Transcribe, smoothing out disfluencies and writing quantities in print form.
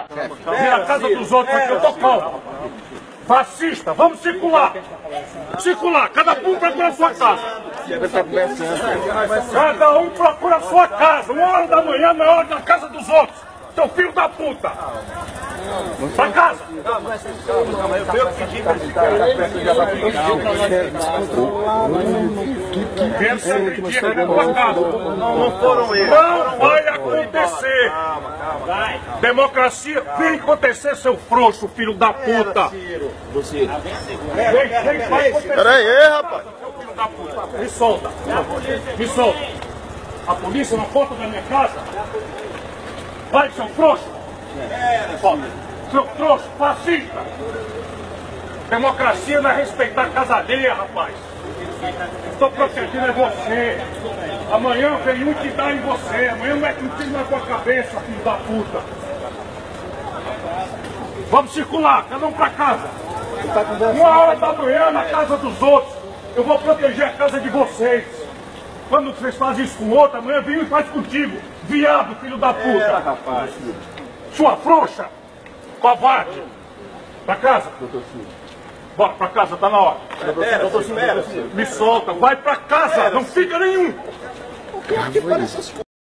puta! Vira a casa dos outros aqui, eu tô calmo. Fascista, vamos circular! Circular, cada um procura a sua casa. Cada um procura a sua casa. 1h da manhã na hora da casa dos outros. Seu filho da puta! Pra casa! Eu pedi pra esse cara não foram eles. Não vai acontecer! Democracia tem que acontecer, seu frouxo, filho da puta! Pera aí, rapaz! Me solta! Me solta! A polícia na porta da minha casa? Vai, seu frouxo! Seu trouxa, fascista! Democracia não é respeitar a casa alheia, rapaz! Estou protegendo é você! Amanhã vem um que dá em você! Amanhã mete um tiro na tua cabeça, filho da puta! Vamos circular, cada um pra casa! 1h da manhã na casa dos outros! Eu vou proteger a casa de vocês! Quando vocês fazem isso com outro, amanhã vem um e faz contigo! Viado, filho da puta! Rapaz! Sua frouxa! Covarde! Pra casa! Bora pra casa, tá na hora! Me solta, vai pra casa! Não fica nenhum!